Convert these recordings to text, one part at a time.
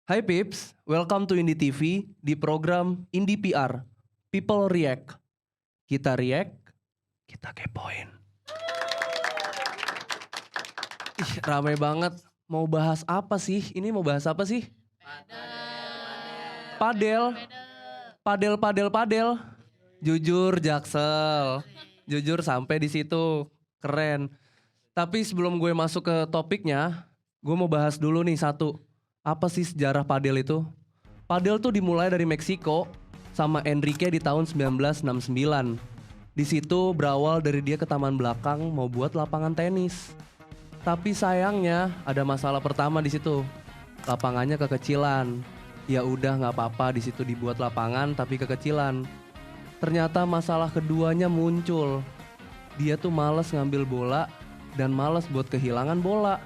Hai Pips, welcome to Indie TV di program Indie PR. People React. Kita react, kita kepoin. Ih, ramai banget. Mau bahas apa sih? Ini mau bahas apa sih? Padel. Padel. Jujur Jaksel. Jujur sampai di situ. Keren. Tapi sebelum gue masuk ke topiknya, gue mau bahas dulu nih satu. Apa sih sejarah padel itu? Padel tuh dimulai dari Meksiko sama Enrique di tahun 1969. Di situ berawal dari dia ke taman belakang mau buat lapangan tenis. Tapi sayangnya ada masalah pertama di situ. Lapangannya kekecilan. Ya udah nggak apa-apa di situ dibuat lapangan tapi kekecilan. Ternyata masalah keduanya muncul. Dia tuh males ngambil bola dan males buat kehilangan bola.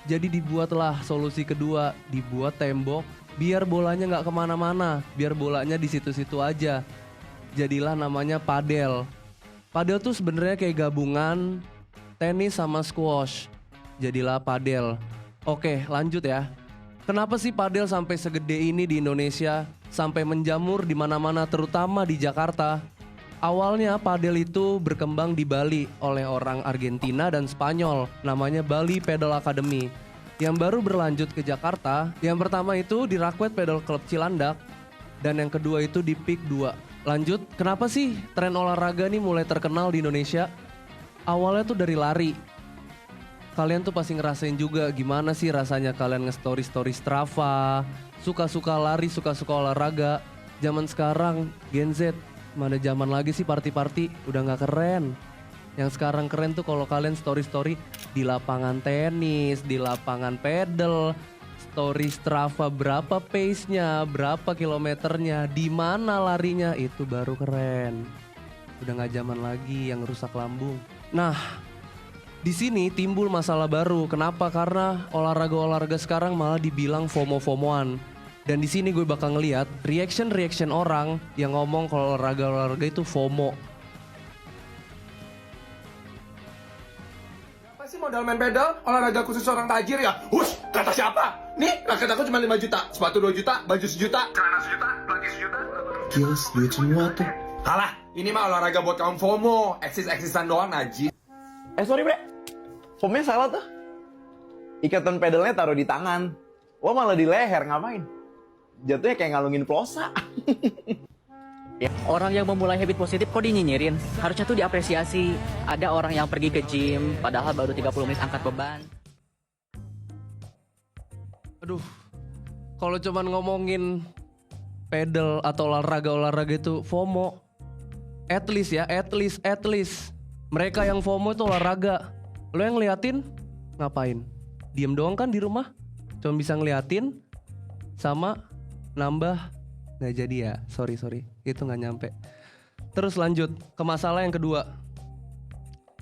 Jadi dibuatlah solusi kedua, dibuat tembok biar bolanya nggak kemana-mana, biar bolanya di situ-situ aja. Jadilah namanya padel. Padel tuh sebenarnya kayak gabungan tenis sama squash. Jadilah padel. Oke, lanjut ya. Kenapa sih padel sampai segede ini di Indonesia, sampai menjamur di mana-mana terutama di Jakarta? Awalnya padel itu berkembang di Bali oleh orang Argentina dan Spanyol, namanya Bali Padel Academy. Yang baru berlanjut ke Jakarta, yang pertama itu di Rakwet Padel Club Cilandak, dan yang kedua itu di PIK 2. Lanjut, kenapa sih tren olahraga nih mulai terkenal di Indonesia? Awalnya tuh dari lari. Kalian tuh pasti ngerasain juga gimana sih rasanya kalian nge-story Strava, suka-suka lari, suka-suka olahraga. Zaman sekarang Gen Z, mana zaman lagi sih party-party, udah gak keren. Yang sekarang keren tuh kalau kalian story-story di lapangan tenis, di lapangan pedal, story Strava berapa pace-nya, berapa kilometernya, di mana larinya, itu baru keren. Udah gak zaman lagi yang rusak lambung. Nah, di sini timbul masalah baru. Kenapa? Karena olahraga-olahraga sekarang malah dibilang FOMO-FOMOan. Dan di sini gue bakal ngeliat reaction orang yang ngomong kalau olahraga itu FOMO. Apa sih modal main pedal? Olahraga khusus orang tajir ya? Hush, kata siapa? Nih, raket aku cuma 5 juta, sepatu 2 juta, baju 1 juta, celana 1 juta, lagi 1 juta. Gila, duit semua tuh. Kalah, ini mah olahraga buat kaum FOMO, eksis-eksisan doang aja. Sorry bre, formnya salah tuh. Ikatan pedalnya taruh di tangan, lo malah di leher, ngapain? Jatuhnya kayak ngalungin plosa. Orang yang memulai habit positif kok dinyinyirin? Harusnya tuh diapresiasi. Ada orang yang pergi ke gym padahal baru 30 menit angkat beban. Aduh, kalau cuman ngomongin pedal atau olahraga itu FOMO. At least. Mereka yang FOMO itu olahraga. Lo yang ngeliatin ngapain? Diem doang kan di rumah? Cuma bisa ngeliatin sama nambah nggak jadi ya. Sorry. Itu nggak nyampe. Terus lanjut ke masalah yang kedua.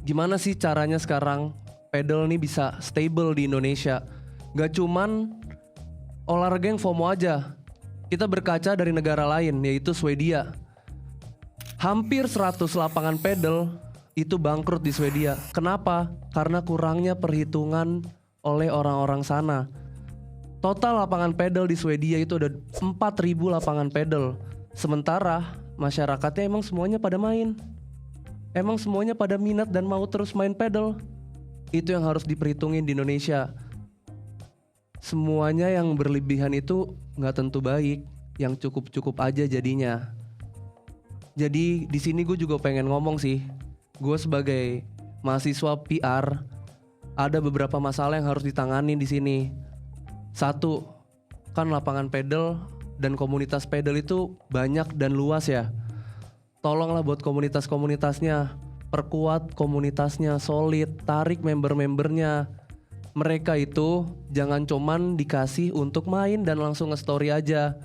Gimana sih caranya sekarang pedal nih bisa stable di Indonesia? Gak cuman olahraga yang FOMO aja. Kita berkaca dari negara lain yaitu Swedia. Hampir 100 lapangan pedal itu bangkrut di Swedia. Kenapa? Karena kurangnya perhitungan oleh orang-orang sana. Total lapangan pedal di Swedia itu ada 4.000 lapangan pedal. Sementara masyarakatnya emang semuanya pada main. Emang semuanya pada minat dan mau terus main pedal. Itu yang harus diperhitungin di Indonesia. Semuanya yang berlebihan itu gak tentu baik. Yang cukup-cukup aja jadinya. Jadi di sini gue juga pengen ngomong sih. Gue sebagai mahasiswa PR, ada beberapa masalah yang harus ditangani di sini. Satu, kan lapangan pedal dan komunitas pedal itu banyak dan luas ya. Tolonglah buat komunitas-komunitasnya, perkuat komunitasnya, solid, tarik member-membernya. Mereka itu jangan cuman dikasih untuk main dan langsung nge-story aja,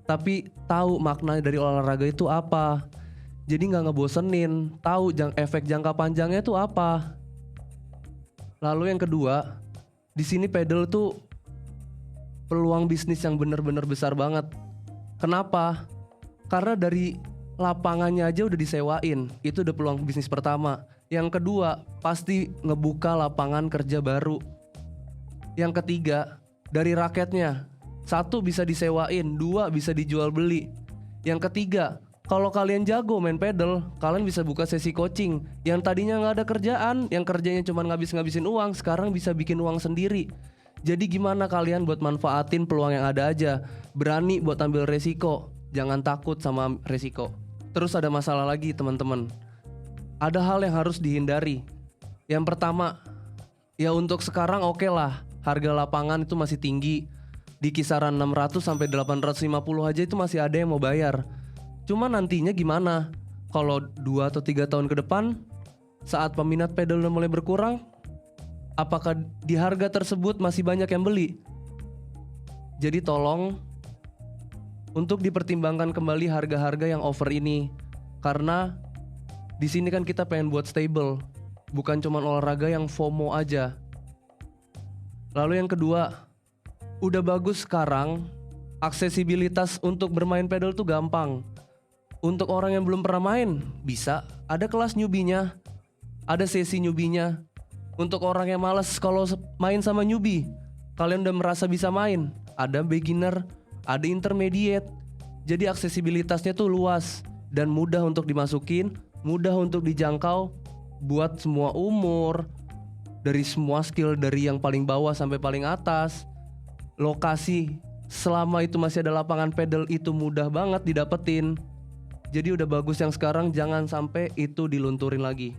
tapi tahu makna dari olahraga itu apa. Jadi nggak ngebosenin, tahu efek jangka panjangnya itu apa. Lalu yang kedua, di sini pedal tuh peluang bisnis yang benar-benar besar banget. Kenapa? Karena dari lapangannya aja udah disewain, itu udah peluang bisnis pertama. Yang kedua, pasti ngebuka lapangan kerja baru. Yang ketiga, dari raketnya. 1 bisa disewain, 2 bisa dijual beli. Yang ketiga, kalau kalian jago main pedal, kalian bisa buka sesi coaching. Yang tadinya nggak ada kerjaan, yang kerjanya cuma ngabisin uang, sekarang bisa bikin uang sendiri. Jadi gimana kalian buat manfaatin peluang yang ada aja. Berani buat ambil resiko, jangan takut sama resiko. Terus ada masalah lagi teman-teman. Ada hal yang harus dihindari. Yang pertama, ya untuk sekarang oke lah, harga lapangan itu masih tinggi. Di kisaran 600 sampai 850 aja itu masih ada yang mau bayar. Cuma nantinya gimana? Kalau 2 atau 3 tahun ke depan, saat peminat pedal udah mulai berkurang, apakah di harga tersebut masih banyak yang beli? Jadi tolong untuk dipertimbangkan kembali harga-harga yang over ini. Karena di sini kan kita pengen buat stable, bukan cuma olahraga yang FOMO aja. Lalu yang kedua, udah bagus sekarang aksesibilitas untuk bermain pedal tuh gampang. Untuk orang yang belum pernah main, bisa ada kelas newbie-nya, ada sesi newbie-nya. Untuk orang yang malas kalau main sama newbie, kalian udah merasa bisa main, ada beginner, ada intermediate. Jadi aksesibilitasnya tuh luas dan mudah untuk dimasukin, mudah untuk dijangkau buat semua umur, dari semua skill, dari yang paling bawah sampai paling atas. Lokasi, selama itu masih ada lapangan pedal, itu mudah banget didapetin. Jadi udah bagus yang sekarang, jangan sampai itu dilunturin lagi.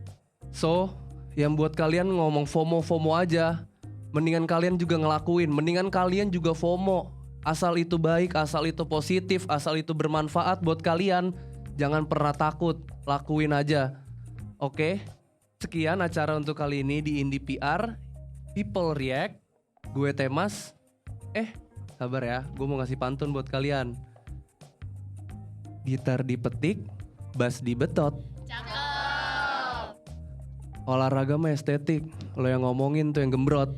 So, yang buat kalian ngomong FOMO aja, mendingan kalian juga ngelakuin, mendingan kalian juga FOMO. Asal itu baik, asal itu positif, asal itu bermanfaat buat kalian, jangan pernah takut, lakuin aja. Oke, sekian acara untuk kali ini di Indie PR People React. Gue Temas. Sabar ya, gue mau ngasih pantun buat kalian. Gitar dipetik, bass dibetot. Olahraga mah estetik, lo yang ngomongin tuh yang gembrot.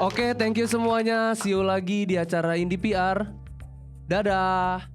Oke, thank you semuanya. See you lagi di acara Indie PR. Dadah.